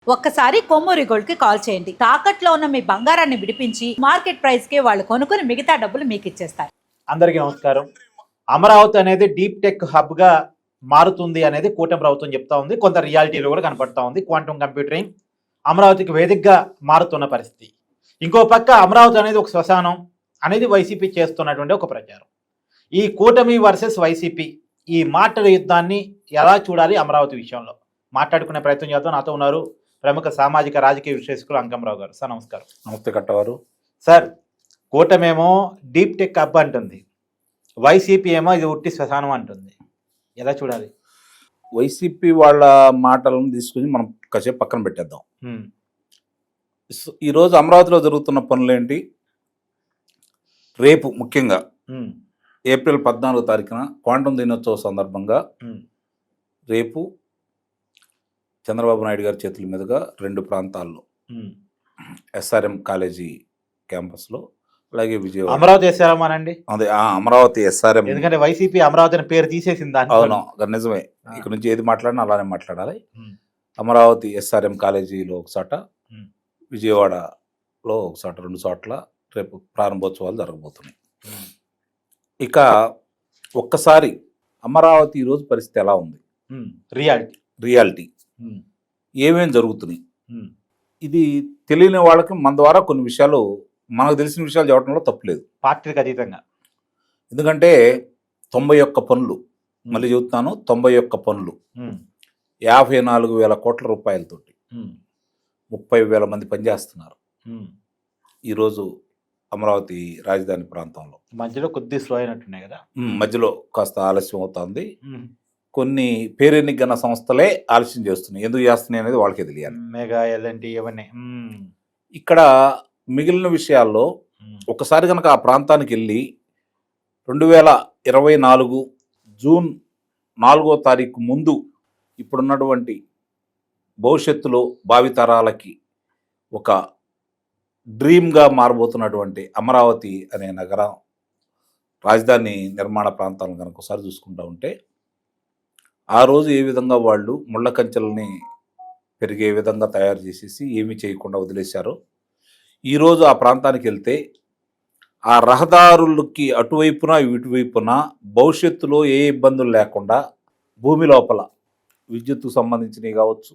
ఒక్కసారి కొమ్మూరి గోల్డ్ కి కాల్ చేయండి. తాకట్లో ఉన్న మీ బంగారాన్ని విడిపించి మార్కెట్ ప్రైస్ కి వాళ్ళు కొనుక్కుని మిగతా డబ్బులు మీకు ఇచ్చేస్తారు. అందరికీ నమస్కారం. అమరావతి అనేది డీప్ టెక్ హబ్ గా మారుతుంది అనేది కూటమి ప్రభుత్వం చెప్తా ఉంది. కొంత రియాలిటీలో కూడా కనపడతా ఉంది. క్వాంటమ్ కంప్యూటరింగ్ అమరావతికి వేదికగా మారుతున్న పరిస్థితి. ఇంకో పక్క అమరావతి అనేది ఒక శ్మశానం అనేది వైసీపీ చేస్తున్నటువంటి ఒక ప్రచారం. ఈ కూటమి వర్సెస్ వైసీపీ ఈ మాటల యుద్ధాన్ని ఎలా చూడాలి అమరావతి విషయంలో మాట్లాడుకునే ప్రయత్నం చేద్దాం. నాతో ఉన్నారు ప్రముఖ సామాజిక రాజకీయ విశ్లేషకులు అంకంరావు గారు. సార్ నమస్కారం. నమస్తే కట్టవారు. సార్, కూటమేమో డీప్ టెక్ హబ్ అంటుంది, వైసీపీ ఏమో ఇది ఉట్టి శ్మశానం అంటుంది. ఎలా చూడాలి? వైసీపీ వాళ్ళ మాటలను తీసుకుని మనం కాసేపు పక్కన పెట్టేద్దాం. ఈరోజు అమరావతిలో జరుగుతున్న పనులేంటి? రేపు ముఖ్యంగా ఏప్రిల్ 14వ తారీఖున క్వాంటమ్ దినోత్సవ సందర్భంగా రేపు చంద్రబాబు నాయుడు గారి చేతుల మీదుగా 2 ప్రాంతాల్లో ఎస్ఆర్ఎం కాలేజీ క్యాంపస్లో, అలాగే విజయవాడ అమరావతి ఎస్ఆర్ఎం అనండి. అదే అమరావతి ఎస్ఆర్ఎం, ఎందుకంటే వైసీపీ అమరావతి అని పేరు తీసేసింది. అవును, నిజమే. ఇక్కడ నుంచి ఏది మాట్లాడినా అలానే మాట్లాడాలి. అమరావతి ఎస్ఆర్ఎం కాలేజీలో ఒక చోట, విజయవాడలో ఒక చోట, 2 చోట్ల రేపు ప్రారంభోత్సవాలు జరగబోతున్నాయి. ఇక ఒక్కసారి అమరావతి ఈరోజు పరిస్థితి ఎలా ఉంది? రియాలిటీ ఏమేం జరుగుతున్నాయి, ఇది తెలియని వాళ్ళకి మన ద్వారా కొన్ని విషయాలు, మనకు తెలిసిన విషయాలు చెప్పడంలో తప్పులేదు, పార్టీలకు అతీతంగా. ఎందుకంటే 91 పనులు, మళ్ళీ చెబుతున్నాను, 91 పనులు 54,000 కోట్ల రూపాయలతోటి 30,000 మంది పనిచేస్తున్నారు ఈరోజు అమరావతి రాజధాని ప్రాంతంలో. మధ్యలో కొద్ది స్లో అయినట్టున్నాయి కదా, మధ్యలో కాస్త ఆలస్యం అవుతుంది. కొన్ని పేరెన్నికన్న సంస్థలే ఆలస్యం చేస్తున్నాయి. ఎందుకు చేస్తున్నాయి అనేది వాళ్ళకే తెలియాలి. మెగా ఎల్ఎన్టీ ఇవన్నీ. ఇక్కడ మిగిలిన విషయాల్లో ఒకసారి కనుక ఆ ప్రాంతానికి వెళ్ళి 2024 జూన్ 4వ తారీఖు ముందు ఇప్పుడున్నటువంటి భవిష్యత్తులో భావితరాలకి ఒక డ్రీమ్గా మారబోతున్నటువంటి అమరావతి అనే నగరం రాజధాని నిర్మాణ ప్రాంతాలను కనుక ఒకసారి చూసుకుంటూ ఉంటే, ఆ రోజు ఏ విధంగా వాళ్ళు ముళ్ళ కంచెలని పెరిగే విధంగా తయారు చేసేసి ఏమీ చేయకుండా వదిలేశారో, ఈరోజు ఆ ప్రాంతానికి వెళ్తే ఆ రహదారులకి అటువైపున ఇటువైపున భవిష్యత్తులో ఏ ఇబ్బందులు లేకుండా భూమి లోపల విద్యుత్తుకు సంబంధించినవి కావచ్చు.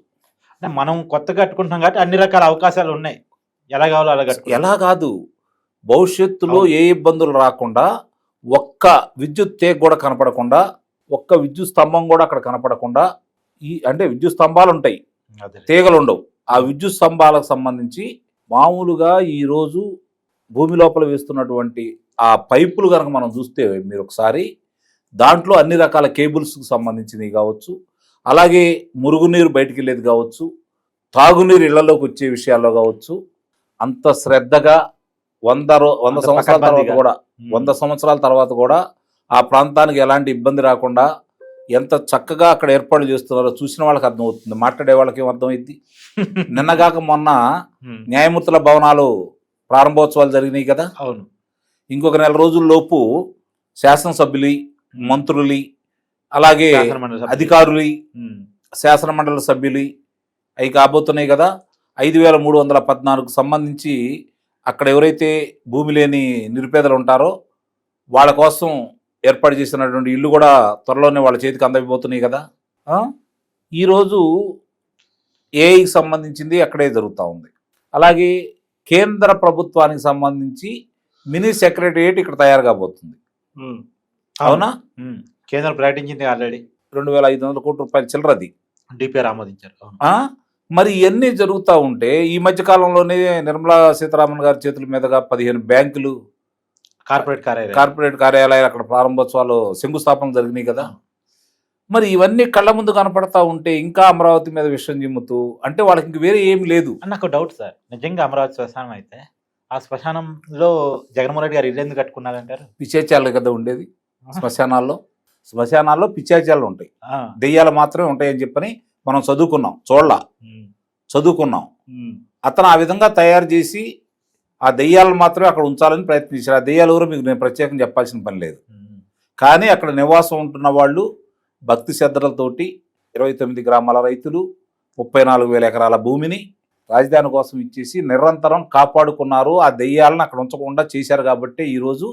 అంటే మనం కొత్త కట్టుకుంటున్నాం కాబట్టి అన్ని రకాల అవకాశాలు ఉన్నాయి. ఎలా కావాలో అలా ఎలా కాదు, భవిష్యత్తులో ఏ ఇబ్బందులు రాకుండా, ఒక్క విద్యుత్ తీగ కూడా కనపడకుండా, ఒక్క విద్యుత్ స్తంభం కూడా అక్కడ కనపడకుండా, అంటే విద్యుత్ స్తంభాలు ఉంటాయి, తీగలు ఉండవు. ఆ విద్యుత్ స్తంభాలకు సంబంధించి మామూలుగా ఈరోజు భూమి లోపల వేస్తున్నటువంటి ఆ పైపులు కనుక మనం చూస్తే మీరు ఒకసారి, దాంట్లో అన్ని రకాల కేబుల్స్కి సంబంధించినవి కావచ్చు, అలాగే మురుగునీరు బయటికి వెళ్ళేది కావచ్చు, తాగునీరు ఇళ్లలోకి వచ్చే విషయాల్లో కావచ్చు, అంత శ్రద్ధగా 100 సంవత్సరాల తర్వాత కూడా 100 సంవత్సరాల తర్వాత కూడా ఆ ప్రాంతానికి ఎలాంటి ఇబ్బంది రాకుండా ఎంత చక్కగా అక్కడ ఏర్పాట్లు చేస్తున్నారో చూసిన వాళ్ళకి అర్థమవుతుంది, మాట్లాడే వాళ్ళకి ఏం అర్థమైంది. నిన్నగాక మొన్న న్యాయమూర్తుల భవనాలు ప్రారంభోత్సవాలు జరిగినాయి కదా. అవును. ఇంకొక 4 రోజుల్లోపు శాసనసభ్యులు, మంత్రులు, అలాగే అధికారులు, శాసనమండలి సభ్యులు అవి కాబోతున్నాయి కదా. 5,314కు సంబంధించి అక్కడ ఎవరైతే భూమి లేని నిరుపేదలు ఉంటారో వాళ్ళ కోసం ఏర్పాటు చేసినటువంటి ఇల్లు కూడా త్వరలోనే వాళ్ళ చేతికి అందబోతున్నాయి కదా. ఈరోజు ఏఐకి సంబంధించింది అక్కడే జరుగుతూ ఉంది. అలాగే కేంద్ర ప్రభుత్వానికి సంబంధించి మినీ సెక్రటరియట్ ఇక్కడ తయారు కాబోతుంది. అవునా? కేంద్రం ప్రకటించింది ఆల్రెడీ 2,500 కోట్ల రూపాయల చిల్లరది డిపిఆర్ ఆమోదించారు. మరి ఇవన్నీ జరుగుతూ ఉంటే ఈ మధ్య కాలంలోనే నిర్మలా సీతారామన్ గారి చేతుల మీదుగా 15 బ్యాంకులు, కార్పొరేట్ కార్యాలయాలు అక్కడ ప్రారంభోత్సవాలు, శంకుస్థాపన జరిగినాయి కదా. మరి ఇవన్నీ కళ్ళ ముందు కనపడతా ఉంటే ఇంకా అమరావతి మీద విషయం చిమ్ముతూ, అంటే వాళ్ళకి ఇంక వేరే ఏమి లేదు. నాకు డౌట్ సార్, నిజంగా అమరావతి శ్మశానం అయితే ఆ శ్మశానంలో జగన్మోహన్ రెడ్డి గారు ఇల్లు ఎందుకు కట్టుకున్నారంటారు? పిచ్చాచాలు కదా ఉండేది శ్మశానాల్లో పిచ్చాచాలు ఉంటాయి, దెయ్యాలు మాత్రమే ఉంటాయని చెప్పని మనం చదువుకున్నాం. అతను ఆ విధంగా తయారు చేసి ఆ దెయ్యాలను మాత్రమే అక్కడ ఉంచాలని ప్రయత్నించారు. ఆ దెయ్యాలు ఎవరో మీకు నేను ప్రత్యేకంగా చెప్పాల్సిన పని లేదు. కానీ అక్కడ నివాసం ఉంటున్న వాళ్ళు భక్తి శ్రద్ధలతోటి 29 గ్రామాల రైతులు, 34,000 ఎకరాల భూమిని రాజధాని కోసం ఇచ్చేసి నిరంతరం కాపాడుకున్నారు. ఆ దెయ్యాలను అక్కడ ఉంచకుండా చేశారు కాబట్టి ఈరోజు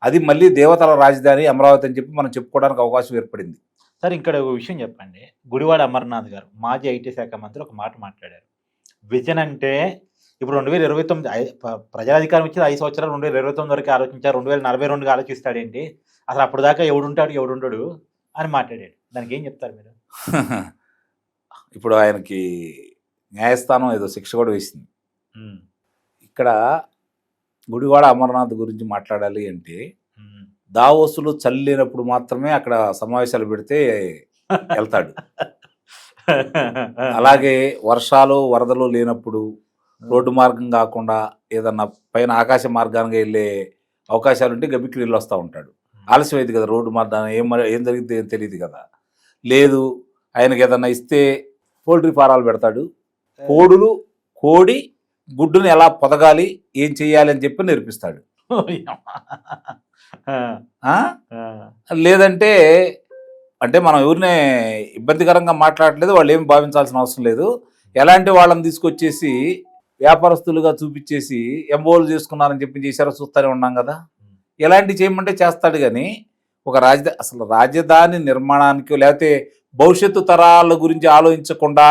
అది మళ్ళీ దేవతల రాజధాని అమరావతి అని చెప్పి మనం చెప్పుకోవడానికి అవకాశం ఏర్పడింది. సార్ ఇక్కడ ఒక విషయం చెప్పండి. గుడివాడ అమర్నాథ్ గారు మాజీ ఐటీ శాఖ మంత్రి ఒక మాట మాట్లాడారు. విజన్ అంటే ఇప్పుడు 2029 ప్రజాధికారం ఇచ్చి 5 సంవత్సరాలు 2029 వరకు ఆలోచించారు, 2042 ఆలోచిస్తాడేంటి, అసలు అప్పుడు దాకా ఎవడుంటాడు ఎవడుండడు అని మాట్లాడాడు. దానికి ఏం చెప్తారు మీరు? ఇప్పుడు ఆయనకి న్యాయస్థానం ఏదో శిక్ష కూడా వేసింది. ఇక్కడ గుడివాడ అమర్నాథ్ గురించి మాట్లాడాలి అంటే దావోసులు చల్లినప్పుడు మాత్రమే అక్కడ సమావేశాలు పెడితే వెళ్తాడు. అలాగే వర్షాలు వరదలు లేనప్పుడు రోడ్డు మార్గం కాకుండా ఏదన్నా పైన ఆకాశ మార్గానికి వెళ్ళే అవకాశాలు ఉంటే గబిక్కి వెళ్ళి వస్తూ ఉంటాడు. ఆలస్యం అయింది కదా రోడ్డు మార్గాన్ని, ఏం జరిగితే ఏం తెలియదు కదా. లేదు ఆయనకి ఏదన్నా ఇస్తే పౌల్ట్రీ ఫారాలు పెడతాడు. కోడి గుడ్డుని ఎలా పొదగాలి, ఏం చెయ్యాలి అని చెప్పి నేర్పిస్తాడు. లేదంటే అంటే మనం ఎవరినే ఇబ్బందికరంగా మాట్లాడలేదు, వాళ్ళు ఏమి భావించాల్సిన అవసరం లేదు. ఎలాంటి వాళ్ళని తీసుకొచ్చేసి వ్యాపారస్తులుగా చూపించేసి ఎంబోలు చేసుకున్నారని చెప్పి చేశారో చూస్తూనే ఉన్నాం కదా. ఎలాంటి చేయమంటే చేస్తాడు. కానీ ఒక అసలు రాజధాని నిర్మాణానికి లేకపోతే భవిష్యత్తు తరాల గురించి ఆలోచించకుండా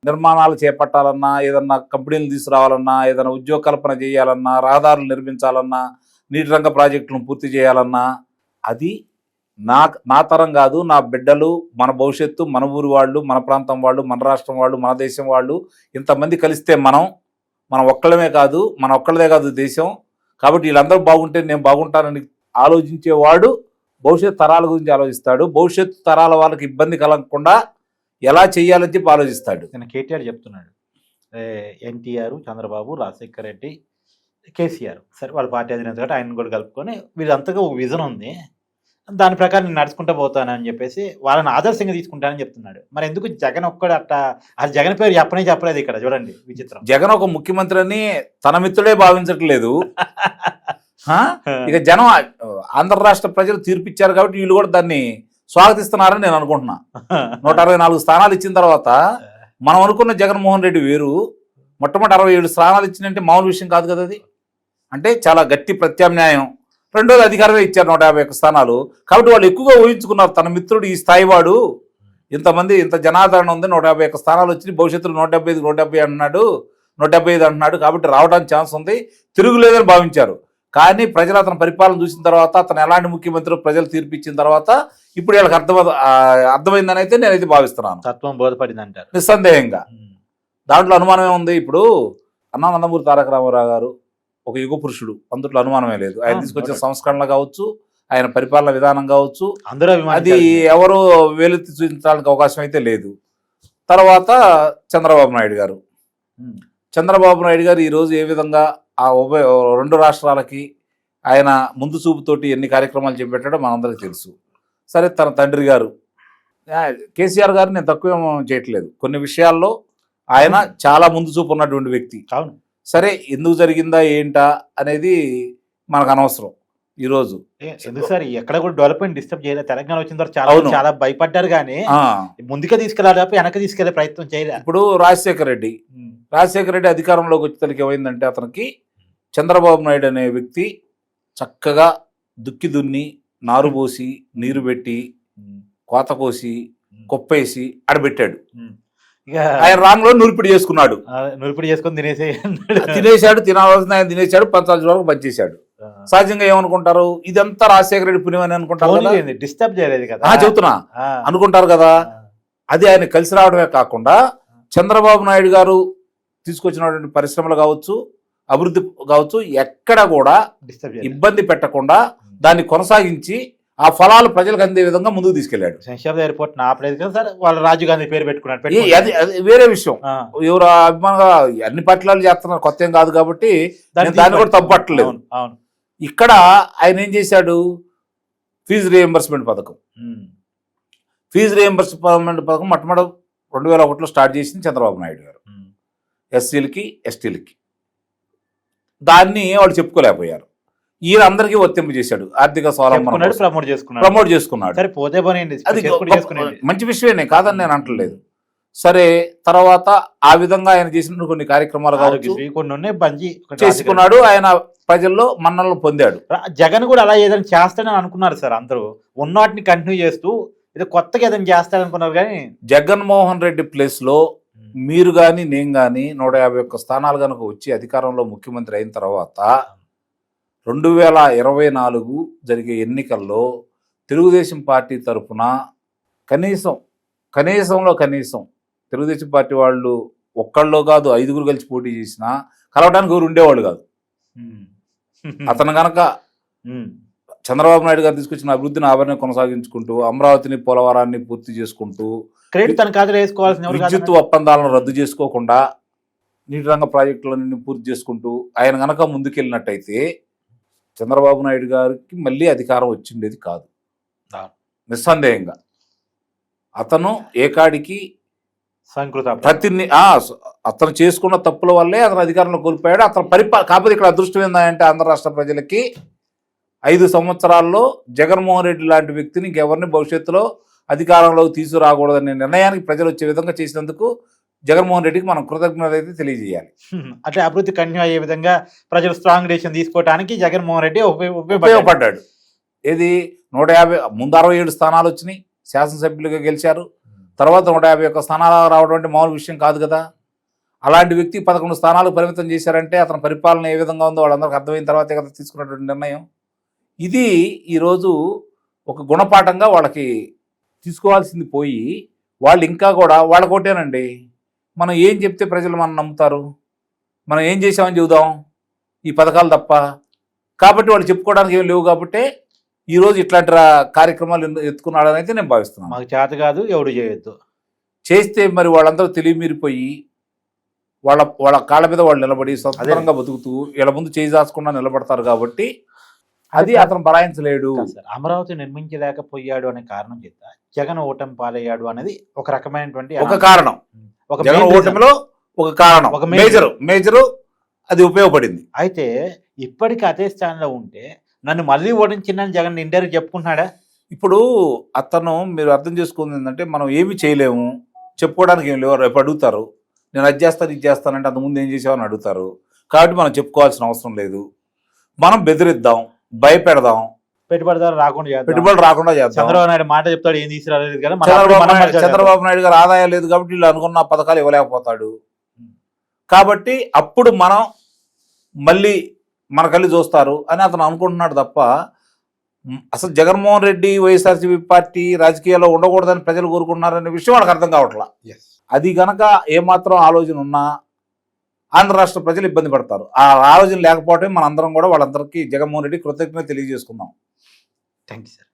నిర్మాణాలు చేపట్టాలన్నా, ఏదన్నా కంపెనీలు తీసుకురావాలన్నా, ఏదైనా ఉద్యోగ కల్పన చేయాలన్నా, రహదారులు నిర్మించాలన్నా, నీటి రంగ ప్రాజెక్టులను పూర్తి చేయాలన్నా అది నా తరం కాదు. నా బిడ్డలు, మన భవిష్యత్తు, మన ఊరు వాళ్ళు, మన ప్రాంతం వాళ్ళు, మన రాష్ట్రం వాళ్ళు, మన దేశం వాళ్ళు ఇంతమంది కలిస్తే మనం ఒక్కళ్ళమే కాదు, మన ఒక్కళ్ళదే కాదు దేశం. కాబట్టి వీళ్ళందరూ బాగుంటే నేను బాగుంటానని ఆలోచించేవాడు భవిష్యత్ తరాల గురించి ఆలోచిస్తాడు. భవిష్యత్తు తరాల వాళ్ళకి ఇబ్బంది కలగకుండా ఎలా చేయాలని చెప్పి ఆలోచిస్తాడు. నేను కేటీఆర్ చెప్తున్నాడు, ఎన్టీఆర్, చంద్రబాబు, రాజశేఖర్ రెడ్డి, కేసీఆర్, సరే వాళ్ళ పార్టీ అధినేత కాబట్టి ఆయన కూడా కలుపుకొని వీళ్ళంతగా ఒక విజన్ ఉంది, దాని ప్రకారం నేను నడుచుకుంటూ పోతానని చెప్పేసి వాళ్ళని ఆదర్శంగా తీసుకుంటానని చెప్తున్నాడు. మరి ఎందుకు జగన్ ఒక్కడు అట్లా, అది జగన్ పేరు చెప్పలేదు ఇక్కడ. చూడండి విచిత్రం, జగన్ ఒక ముఖ్యమంత్రి అని తన మిత్రుడే భావించట్లేదు. ఇక జనం ఆంధ్ర రాష్ట్ర ప్రజలు తీర్పిచ్చారు కాబట్టి వీళ్ళు కూడా దాన్ని స్వాగతిస్తున్నారని నేను అనుకుంటున్నా. 164 స్థానాలు ఇచ్చిన తర్వాత మనం అనుకున్న జగన్మోహన్ రెడ్డి వేరు, మొట్టమొదటి 67 స్థానాలు ఇచ్చిందంటే మామూలు విషయం కాదు కదా. అది అంటే చాలా గట్టి ప్రత్యామ్నాయం. రెండోది అధికారమే ఇచ్చారు 151 స్థానాలు. కాబట్టి వాళ్ళు ఎక్కువగా ఊహించుకున్నారు తన మిత్రుడు ఈ స్థాయి వాడు, ఇంత జనాదరణ ఉంది, 151 స్థానాలు వచ్చి భవిష్యత్తులో 170 అంటున్నాడు, 175 అంటున్నాడు, కాబట్టి రావడానికి ఛాన్స్ ఉంది, తిరుగులేదని భావించారు. కానీ ప్రజలు అతని పరిపాలన చూసిన తర్వాత, అతను ఎలాంటి ముఖ్యమంత్రి ప్రజలు తీర్పిచ్చిన తర్వాత ఇప్పుడు వీళ్ళకి అర్థమైందని అయితే నేనైతే భావిస్తున్నాను. తత్వం బోధపడింది అంటారు నిస్సందేహంగా. దాంట్లో అనుమానమే ఉంది. ఇప్పుడు నందమూరి తారక రామారావు గారు ఒక యుగ పురుషుడు, అందులో అనుమానమే లేదు. ఆయన తీసుకొచ్చిన సంస్కరణలు కావచ్చు, ఆయన పరిపాలన విధానం కావచ్చు, అది ఎవరు వేలెత్తి చూపించడానికి అవకాశం అయితే లేదు. తర్వాత చంద్రబాబు నాయుడు గారు ఈరోజు ఏ విధంగా ఆ రెండు రాష్ట్రాలకి ఆయన ముందు చూపుతోటి ఎన్ని కార్యక్రమాలు చేపట్టాడో మనందరికీ తెలుసు. సరే, తన తండ్రి గారు కేసీఆర్ గారు నేను తక్కువ చేయట్లేదు, కొన్ని విషయాల్లో ఆయన చాలా ముందు చూపు ఉన్నటువంటి వ్యక్తి. అవును. సరే, ఎందుకు జరిగిందా ఏంటా అనేది మనకు అనవసరం. ఈరోజు ఎందుకు సార్ ఎక్కడ కూడా డెవలప్మెంట్ డిస్టర్బ్ చేయలేదు. తెలంగాణ వచ్చిన తర్వాత చాలా భయపడ్డారు, కానీ ముందుగా తీసుకెళ్ళాలి, వెనక తీసుకెళ్లే ప్రయత్నం చేయలేదు. ఇప్పుడు రాజశేఖర రెడ్డి అధికారంలోకి వచ్చేసరికి ఏమైందంటే, అతనికి చంద్రబాబు నాయుడు అనే వ్యక్తి చక్కగా దుక్కి దున్ని, నారు పోసి, నీరు పెట్టి, కోత కోసి, కొప్పేసి అడబెట్టాడు. ఇక ఆయన రాంగ్ లో నూర్పిడి చేసుకొని తినేసాడు, తినాల్సిన ఆయన తినేసాడు, పంచాల్సిన వరకు పనిచేశాడు. సహజంగా ఏమనుకుంటారు, ఇదంతా రాజశేఖర రెడ్డి పుణ్యం అని అనుకుంటారు. డిస్టర్బ్ చేయలేదు కదా, చెబుతున్నా అనుకుంటారు కదా. అది ఆయన కలిసి రావడమే కాకుండా చంద్రబాబు నాయుడు గారు తీసుకొచ్చినటువంటి పరిశ్రమలు కావచ్చు, అభివృద్ధి కావచ్చు, ఎక్కడ కూడా ఇబ్బంది పెట్టకుండా దాన్ని కొనసాగించి ఆ ఫలాలు ప్రజలకు అందే విధంగా ముందుకు తీసుకెళ్లాడు. శంషాబాద్ ఎయిర్పోర్ట్ ఆపలేదు కదా సార్, వాళ్ళు రాజీవ్ గాంధీ పేరు పెట్టుకున్నాడు. అది వేరే విషయం. ఎవరు అభిమానంగా అన్ని పట్టాలు చేస్తున్నారు, కొత్త ఏం కాదు కాబట్టి దాన్ని కూడా తప్పట్లేదు. ఇక్కడ ఆయన ఏం చేశాడు, ఫీజు రియంబర్స్మెంట్ పథకం మొట్టమొదటి 2001లో స్టార్ట్ చేసింది చంద్రబాబు నాయుడు గారు, ఎస్సీలకి ఎస్టీలకి. దాన్ని వాళ్ళు చెప్పుకోలేకపోయారు. ఈయన అందరికీ వర్తింపు చేశాడు, ఆర్థిక స్వావలంబన ప్రమోట్ చేసుకున్నాడు. అది మంచి విషయమే, కాదని నేను అంటలేదు. సరే తర్వాత ఆ విధంగా ఆయన చేసిన కొన్ని కార్యక్రమాలు కావచ్చు ఆరోగ్యశ్రీ కొన్ని ఉన్నాయి, బంజీ ఒకటి చేసుకున్నాడు, ఆయన ప్రజల్లో మన్ననలు పొందాడు. జగన్ కూడా అలా ఏదైనా చేస్తాడని అనుకున్నారు సార్ అందరూ. ఉన్నవాటిని కంటిన్యూ చేస్తూ ఇది కొత్తగా ఏదైనా చేస్తాడనుకున్నారు కానీ జగన్మోహన్ రెడ్డి ప్లేస్ లో మీరు కానీ నేను కానీ 151 స్థానాలు కనుక వచ్చి అధికారంలో ముఖ్యమంత్రి అయిన తర్వాత 2024 జరిగే ఎన్నికల్లో తెలుగుదేశం పార్టీ తరఫున కనీసంలో కనీసం తెలుగుదేశం పార్టీ వాళ్ళు ఒక్కళ్ళో కాదు 5గురు కలిసి పోటీ చేసినా కలవడానికి ఎవరు ఉండేవాళ్ళు కాదు. అతను కనుక చంద్రబాబు నాయుడు గారు తీసుకొచ్చిన అభివృద్ధిని ఆభరణ కొనసాగించుకుంటూ అమరావతిని పోలవరాన్ని పూర్తి చేసుకుంటూ క్రెడిట్ తన ఖాతాలో వేసుకోవాల్సిన విద్యుత్ ఒప్పందాలను రద్దు చేసుకోకుండా నీటి రంగ ప్రాజెక్టులన్నీ పూర్తి చేసుకుంటూ ఆయన గనక ముందుకెళ్ళినట్టయితే చంద్రబాబు నాయుడు గారికి మళ్ళీ అధికారం వచ్చిండేది కాదు. నిస్సందేహంగా అతను ఏకాడికి అతను చేసుకున్న తప్పుల వల్లే అతను అధికారంలో కోల్పోయాడు. అతను కాకపోతే ఇక్కడ అదృష్టం ఏంటంటే ఆంధ్ర రాష్ట్ర ప్రజలకి 5 సంవత్సరాల్లో జగన్మోహన్ రెడ్డి లాంటి వ్యక్తిని ఇంకెవరిని భవిష్యత్తులో అధికారంలోకి తీసుకురాకూడదనే నిర్ణయానికి ప్రజలు వచ్చే విధంగా చేసినందుకు జగన్మోహన్ రెడ్డికి మనం కృతజ్ఞత అయితే తెలియజేయాలి. అంటే అభివృద్ధి కంటిన్యూ అయ్యే విధంగా ప్రజలు స్ట్రాంగ్ డెసిషన్ తీసుకోవడానికి జగన్మోహన్ రెడ్డి ఉపయోగపడ్డాడు. ఏది 150 ముందు 67 స్థానాలు వచ్చినాయి, శాసనసభ్యులుగా గెలిచారు. తర్వాత 151 స్థానాలు రావడం అంటే మామూలు విషయం కాదు కదా. అలాంటి వ్యక్తి 11 స్థానాలు పరిమితం చేశారంటే అతని పరిపాలన ఏ విధంగా ఉందో వాళ్ళందరికీ అర్థమైన తర్వాతే కదా తీసుకున్నటువంటి నిర్ణయం. ఇది ఈరోజు ఒక గుణపాఠంగా వాళ్ళకి తీసుకోవాల్సింది పోయి వాళ్ళు ఇంకా కూడా వాళ్ళకోటేనండి, మనం ఏం చెప్తే ప్రజలు మనం నమ్ముతారు, మనం ఏం చేసామని చెబుదాం, ఈ పథకాలు తప్ప. కాబట్టి వాళ్ళు చెప్పుకోవడానికి ఏం లేవు కాబట్టి ఈరోజు ఇట్లాంటి కార్యక్రమాలు ఎత్తుకున్నాడని అయితే నేను భావిస్తున్నాను. మాకు చేత కాదు, ఎవడు చేయొద్దు. చేస్తే మరి వాళ్ళందరూ తెలివిమీరిపోయి వాళ్ళ కాళ్ళ మీద వాళ్ళు నిలబడి స్వతంత్రంగా బతుకుతూ వీళ్ళ ముందు చేయి దాచకుండా నిలబడతారు. కాబట్టి అది అతను బలాయించలేడు. అమరావతి నిర్మించలేకపోయాడు అనే కారణం చేత జగన్ ఓటమి పాలయ్యాడు అనేది ఒక రకమైనటువంటి ఒక కారణం. జగన్ ఓటమిలో ఒక కారణం, ఒక మేజరు అది ఉపయోగపడింది. అయితే ఇప్పటికీ అదే స్థానంలో ఉంటే నన్ను మళ్ళీ ఓడించిందని జగన్ ఇండైరెక్ట్ చెప్పుకుంటున్నాడా? ఇప్పుడు అతను మీరు అర్థం చేసుకుంది ఏంటంటే మనం ఏమి చేయలేము, చెప్పుకోవడానికి ఏం లేవు. రేపు అడుగుతారు, నేను అది చేస్తాను ఇది చేస్తానంటే అంతకుముందు ఏం చేసావని అడుగుతారు. కాబట్టి మనం చెప్పుకోవాల్సిన అవసరం లేదు. మనం బెదిరిద్దాం, భయపెడదాం, పెట్టుబడిదారు రాకుండా చేద్దాం. చంద్రబాబు నాయుడు మాట చెప్తాడు, ఏం తీసుకురాలేదు కదా. చంద్రబాబు నాయుడు గారు ఆదాయం లేదు కాబట్టి వీళ్ళు అనుకున్న పథకాలు ఇవ్వలేకపోతాడు. కాబట్టి అప్పుడు మనం మళ్ళీ మన కళ్ళు చూస్తారు అని అతను అనుకుంటున్నాడు తప్ప అసలు జగన్మోహన్ రెడ్డి వైఎస్ఆర్సీపీ పార్టీ రాజకీయాల్లో ఉండకూడదని ప్రజలు కోరుకుంటున్నారనే విషయం వాళ్ళకి అర్థం కావట్లా. అది గనక ఏమాత్రం ఆలోచన ఉన్నా ఆంధ్ర రాష్ట్ర ప్రజలు ఇబ్బంది పడతారు. ఆ ఆలోచన లేకపోవటం మన అందరం కూడా వాళ్ళందరికీ జగన్మోహన్ రెడ్డి కృతజ్ఞత తెలియజేసుకుందాం. Thank you sir.